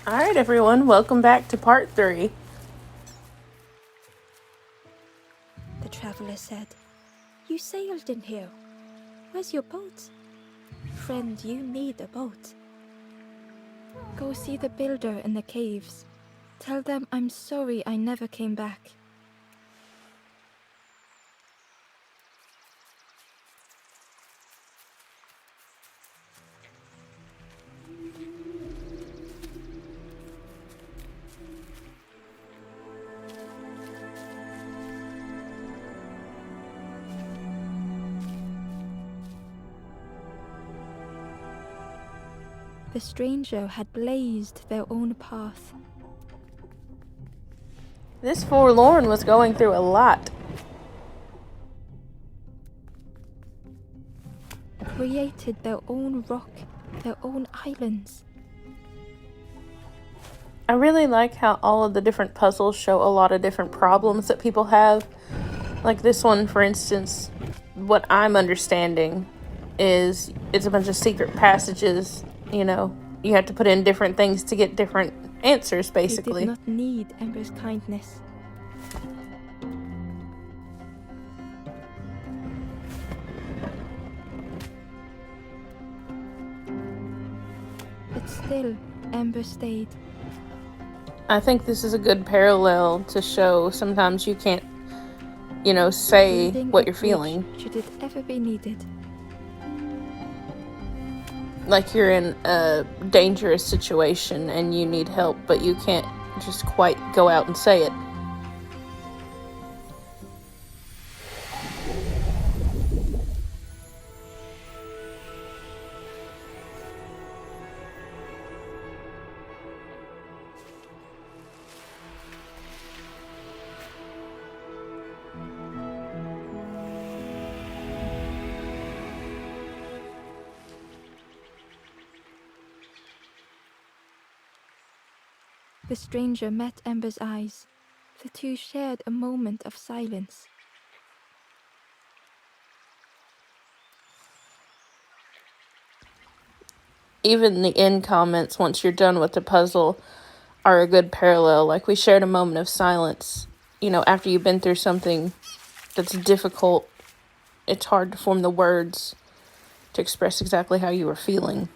Alright, everyone, welcome back to part 3. The traveler said, "You sailed in here. Where's your boat? Friend, you need a boat. Go see the builder in the caves. Tell them I'm sorry I never came back." The stranger had blazed their own path. This forlorn was going through a lot. Created their own rock, their own islands. I really like how all of the different puzzles show a lot of different problems that people have. Like this one, for instance, what I'm understanding is it's a bunch of secret passages, you have to put in different things to get different answers, basically. They did not need Ember's kindness. But still, Ember stayed. I think this is a good parallel to show sometimes you can't, say what you're feeling. Should it ever be needed. Like you're in a dangerous situation and you need help, but you can't just quite go out and say it. The stranger met Ember's eyes. The two shared a moment of silence. Even the end comments, once you're done with the puzzle, are a good parallel. Like we shared a moment of silence. After you've been through something that's difficult, it's hard to form the words to express exactly how you were feeling.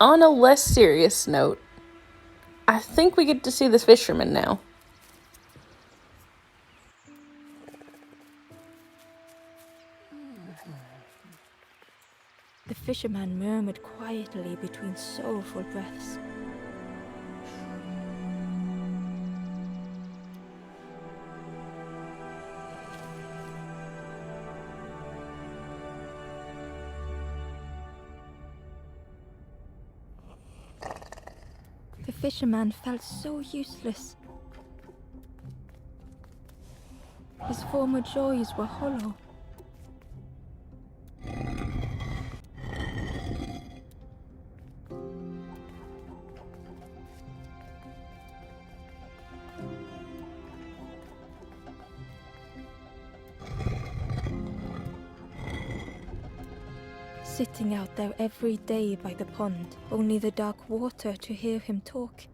On a less serious note, I think we get to see the fisherman now. The fisherman murmured quietly between sorrowful breaths. The fisherman felt so useless. His former joys were hollow. Sitting out there every day by the pond, only the dark water to hear him talk.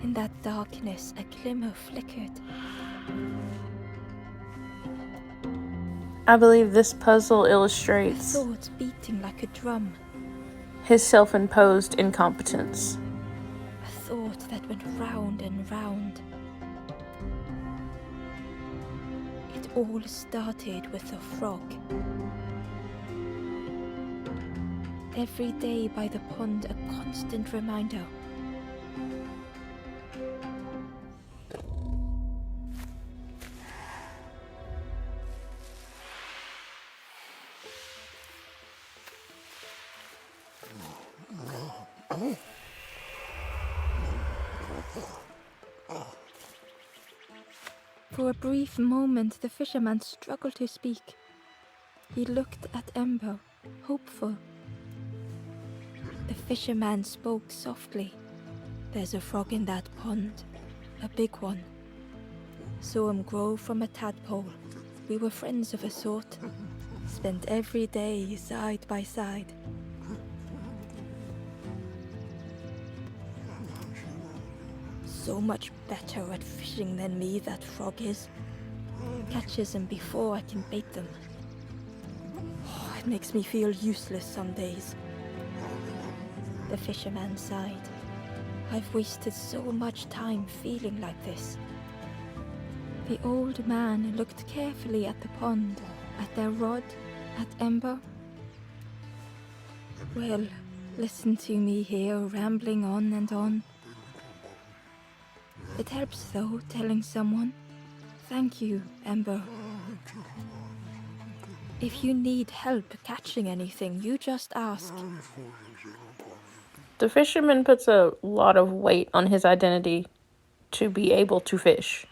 In that darkness, a glimmer flickered. I believe this puzzle illustrates Thoughts beating like a drum. his self-imposed incompetence. A thought that went round and round. It all started with a frog. Every day by the pond, a constant reminder. For a brief moment, the fisherman struggled to speak. He looked at Ember, hopeful. The fisherman spoke softly. "There's a frog in that pond, a big one. Saw him grow from a tadpole. We were friends of a sort. Spent every day side by side. So much better at fishing than me, that frog is. Catches them before I can bait them. Oh, it makes me feel useless some days. The fisherman sighed. I've wasted so much time feeling like this. The old man looked carefully at the pond, at their rod, at Ember. Well, listen to me here, rambling on and on. It helps, though, telling someone. Thank you, Ember. If you need help catching anything, you just ask. The fisherman puts a lot of weight on his identity to be able to fish.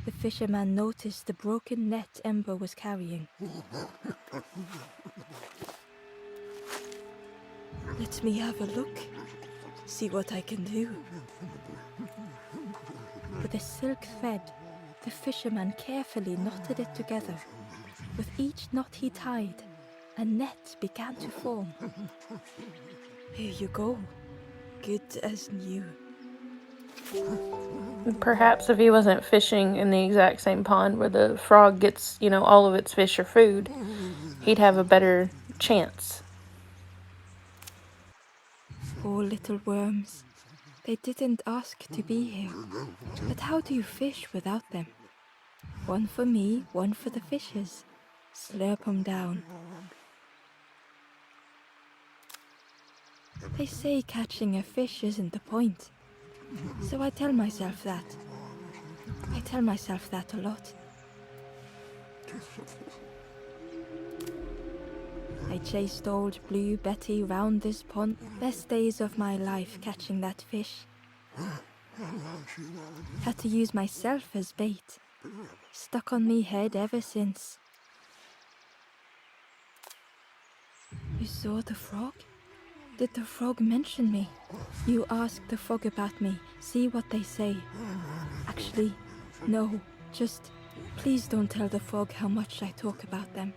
The fisherman noticed the broken net Ember was carrying. Let me have a look. See what I can do. With a silk thread, the fisherman carefully knotted it together. With each knot he tied, a net began to form. Here you go. Good as new. Perhaps if he wasn't fishing in the exact same pond where the frog gets, all of its fish or food, he'd have a better chance. Poor little worms. They didn't ask to be here. But how do you fish without them? One for me, one for the fishes. Slurp 'em down. They say catching a fish isn't the point. So I tell myself that. I tell myself that a lot. I chased old Blue Betty round this pond. Best days of my life catching that fish. Had to use myself as bait. Stuck on me head ever since. You saw the frog? Did the frog mention me? You ask the frog about me, see what they say. Actually, no, just please don't tell the frog how much I talk about them.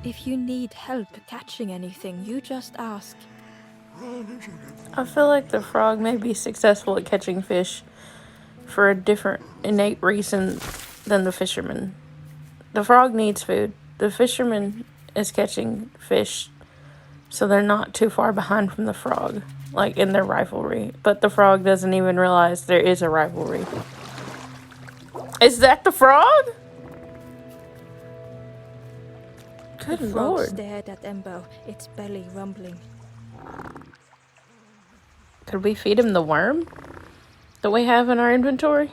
If you need help catching anything, you just ask. I feel like the frog may be successful at catching fish for a different innate reason than the fisherman. The frog needs food. The fisherman is catching fish, so they're not too far behind from the frog, like in their rivalry. But the frog doesn't even realize there is a rivalry. Is that the frog? Good The frog Lord. stared at Ember, its belly rumbling. Could we feed him the worm that we have in our inventory?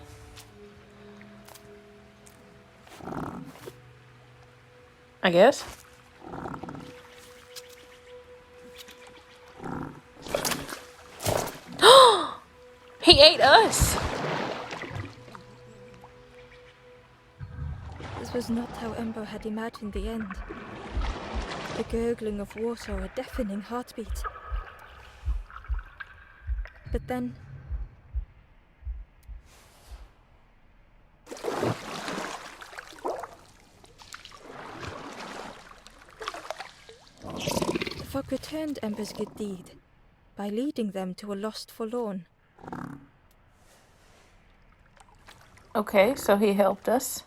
I guess. He ate us! This was not how Ember had imagined the end. The gurgling of water, a deafening heartbeat. But then... the frog returned Ember's good deed by leading them to a lost forlorn. Okay, so he helped us.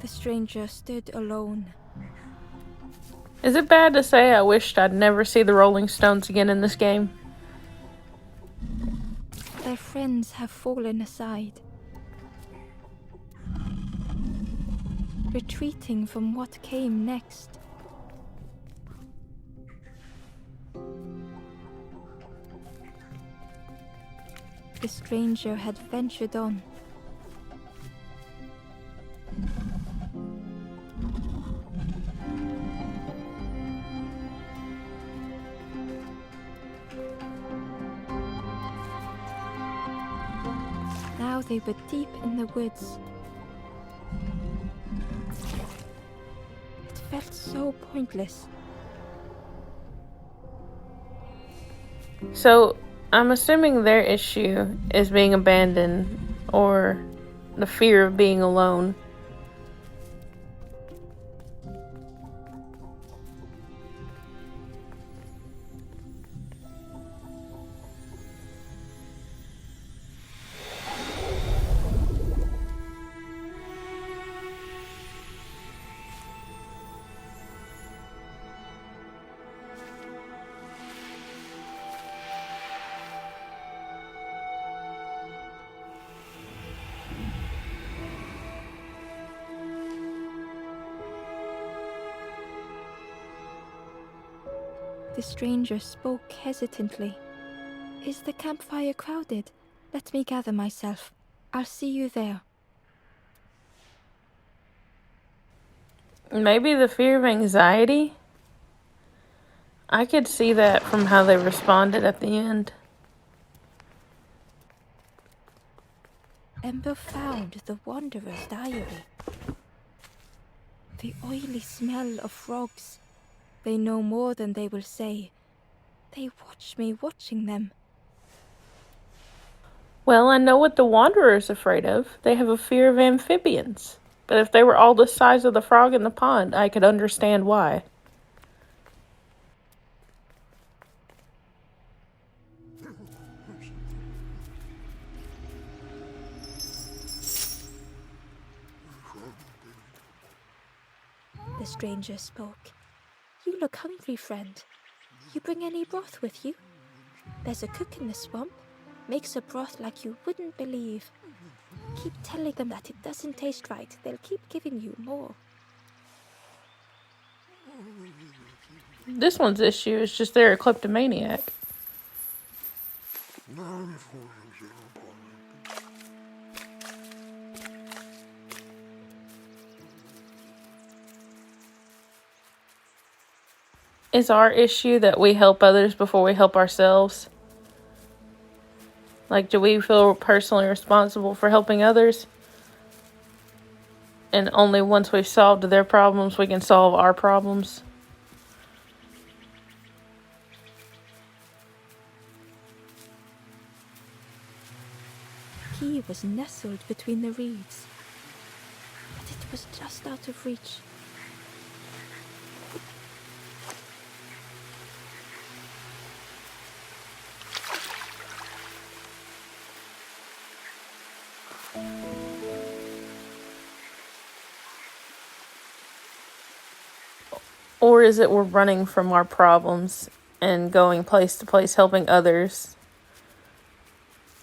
The stranger stood alone. Is it bad to say I wished I'd never see the Rolling Stones again in this game? Their friends have fallen aside, retreating from what came next. The stranger had ventured on. Now they were deep in the woods, felt so pointless. So, I'm assuming their issue is being abandoned or the fear of being alone. The stranger spoke hesitantly. Is the campfire crowded? Let me gather myself. I'll see you there. Maybe the fear of anxiety? I could see that from how they responded at the end. Ember found the Wanderer's diary. The oily smell of frogs. They know more than they will say. They watch me watching them. Well, I know what the Wanderer's afraid of. They have a fear of amphibians. But if they were all the size of the frog in the pond, I could understand why. The stranger spoke. You look hungry, friend. You bring any broth with you? There's a cook in the swamp. Makes a broth like you wouldn't believe. Keep telling them that it doesn't taste right. They'll keep giving you more. This one's issue is just they're a kleptomaniac. Is our issue that we help others before we help ourselves? Like, do we feel personally responsible for helping others? And only once we've solved their problems, we can solve our problems? He was nestled between the reeds, but it was just out of reach. Or is it we're running from our problems and going place to place helping others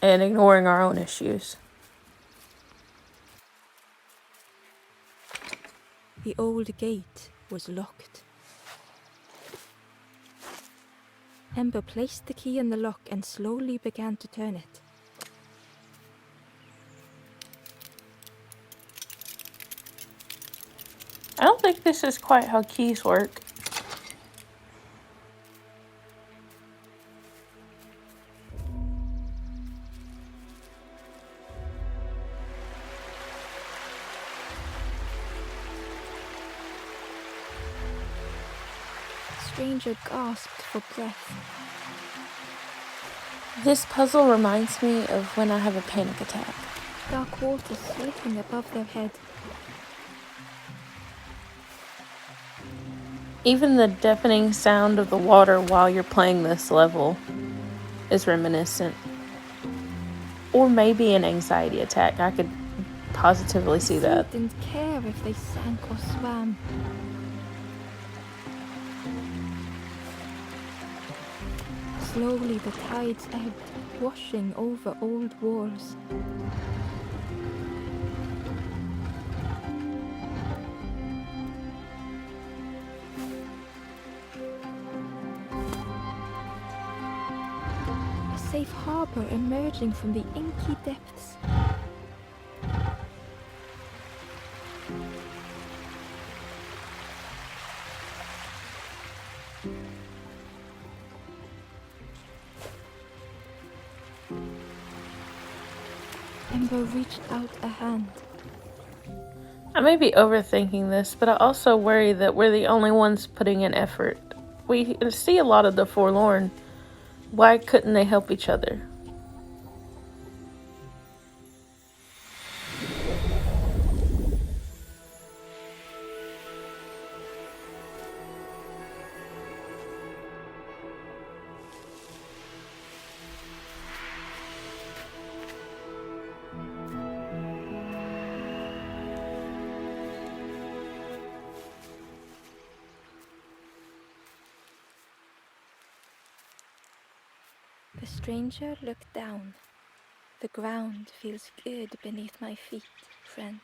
and ignoring our own issues? The old gate was locked. Ember placed the key in the lock and slowly began to turn it. I don't think this is quite how keys work. The stranger gasped for breath. This puzzle reminds me of when I have a panic attack. Dark water slipping above their head. Even the deafening sound of the water while you're playing this level is reminiscent. Or maybe an anxiety attack. I could positively see that. They didn't care if they sank or swam. Slowly the tides ebbed, washing over old walls. A safe harbor emerging from the inky depths. Ember reached out a hand. I may be overthinking this, but I also worry that we're the only ones putting in effort. We see a lot of the forlorn. Why couldn't they help each other? The stranger looked down. The ground feels good beneath my feet, friend.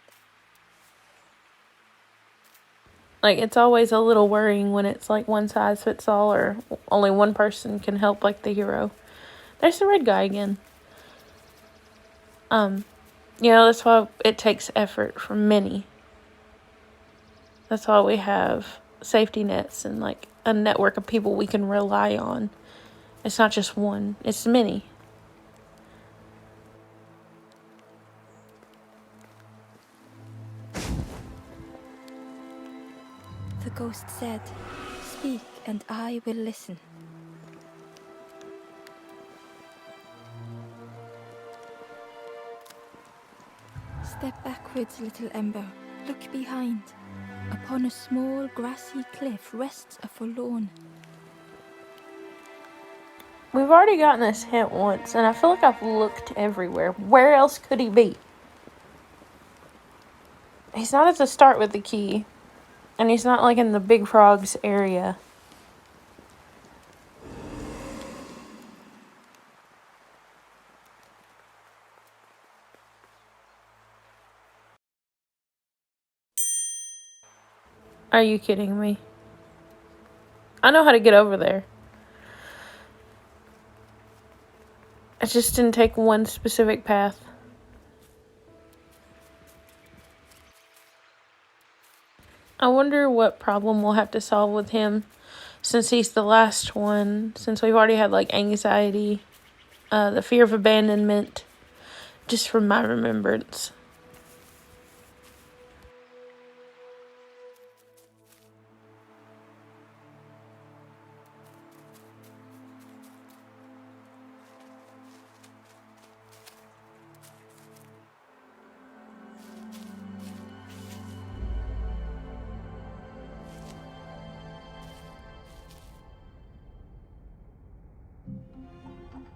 Like, it's always a little worrying when it's like one size fits all or only one person can help, like the hero. There's the red guy again. That's why it takes effort from many. That's why we have safety nets and like a network of people we can rely on. It's not just one, it's many. The ghost said, "Speak and I will listen." Step backwards, little Ember. Look behind. Upon a small grassy cliff rests a forlorn. We've already gotten this hint once, and I feel like I've looked everywhere. Where else could he be? He's not at the start with the key, and he's not like in the big frogs area. Are you kidding me? I know how to get over there. I just didn't take one specific path. I wonder what problem we'll have to solve with him, since he's the last one, since we've already had like anxiety, the fear of abandonment, just from my remembrance.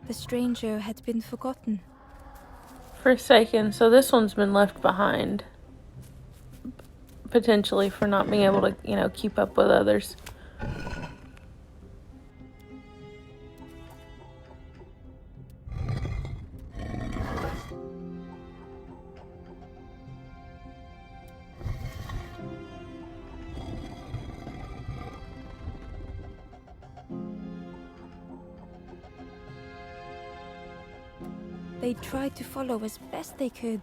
The stranger had been forgotten. Forsaken, so this one's been left behind. Potentially for not being able to, keep up with others. They tried to follow as best they could.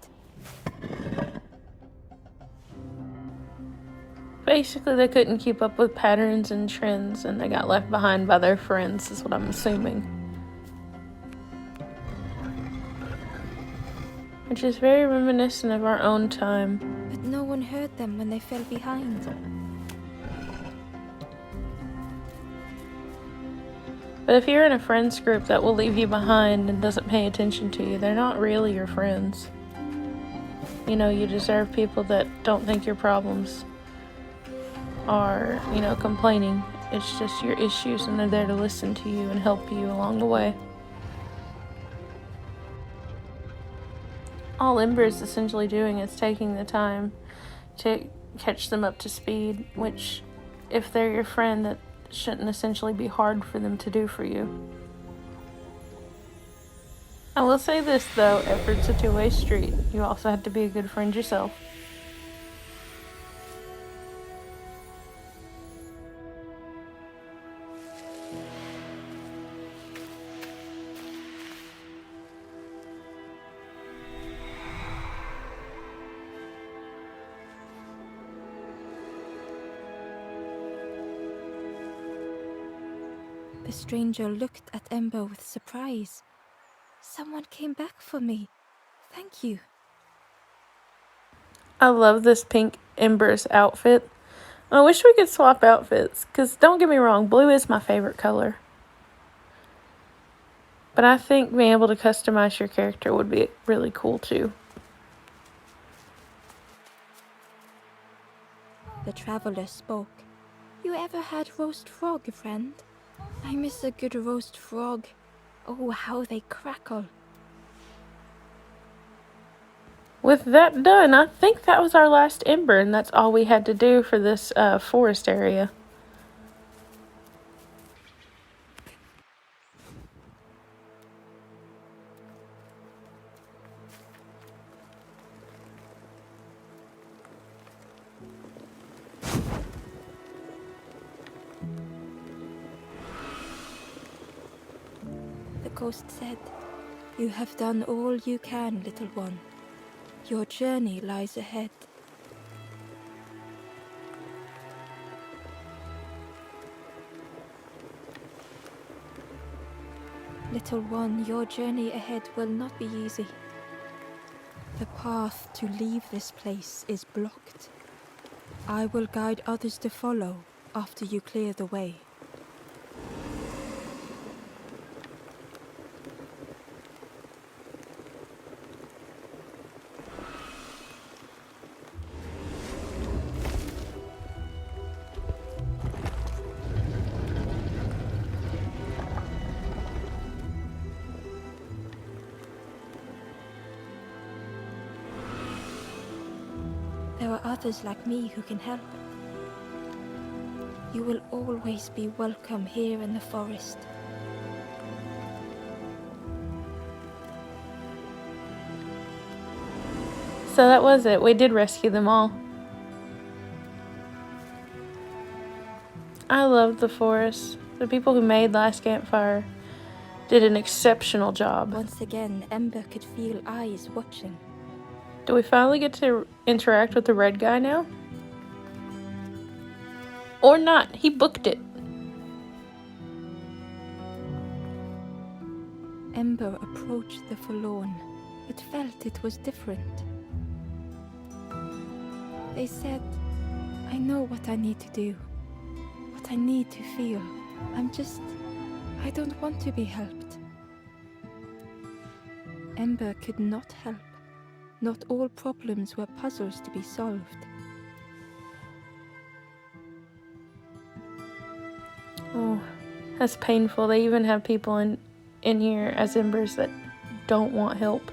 Basically, they couldn't keep up with patterns and trends, and they got left behind by their friends, is what I'm assuming. Which is very reminiscent of our own time. But no one heard them when they fell behind. But if you're in a friends group that will leave you behind and doesn't pay attention to you, they're not really your friends. You deserve people that don't think your problems are, complaining. It's just your issues, and they're there to listen to you and help you along the way. All Ember is essentially doing is taking the time to catch them up to speed, which, if they're your friend, that shouldn't essentially be hard for them to do for you. I will say this, though, effort's a two-way street. You also have to be a good friend yourself. The stranger looked at Ember with surprise. Someone came back for me. Thank you. I love this pink Ember's outfit. I wish we could swap outfits, because don't get me wrong, blue is my favorite color. But I think being able to customize your character would be really cool too. The traveler spoke. You ever had roast frog, friend? I miss a good roast frog. Oh, how they crackle. With that done, I think that was our last Ember, and that's all we had to do for this forest area. The ghost said, "You have done all you can, little one. Your journey lies ahead." Little one, your journey ahead will not be easy. The path to leave this place is blocked. I will guide others to follow after you clear the way. There are others like me who can help. You will always be welcome here in the forest. So that was it. We did rescue them all. I loved the forest. The people who made Last Campfire did an exceptional job. Once again, Ember could feel eyes watching. Do we finally get to interact with the red guy now? Or not? He booked it. Ember approached the forlorn, but felt it was different. They said, "I know what I need to do, what I need to feel. I don't want to be helped." Ember could not help. Not all problems were puzzles to be solved. Oh, that's painful. They even have people in here as Embers that don't want help.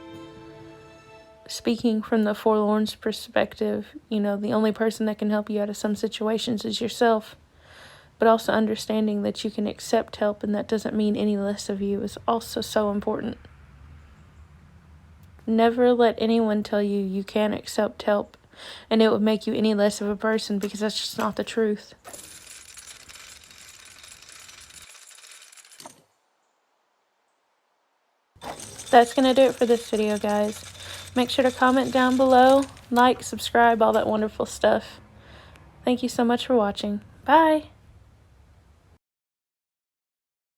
Speaking from the forlorn's perspective, you know, the only person that can help you out of some situations is yourself. But also understanding that you can accept help and that doesn't mean any less of you is also so important. Never let anyone tell you you can't accept help and it would make you any less of a person, because that's just not the truth. That's going to do it for this video, guys. Make sure to comment down below, like, subscribe, all that wonderful stuff. Thank you so much for watching. Bye!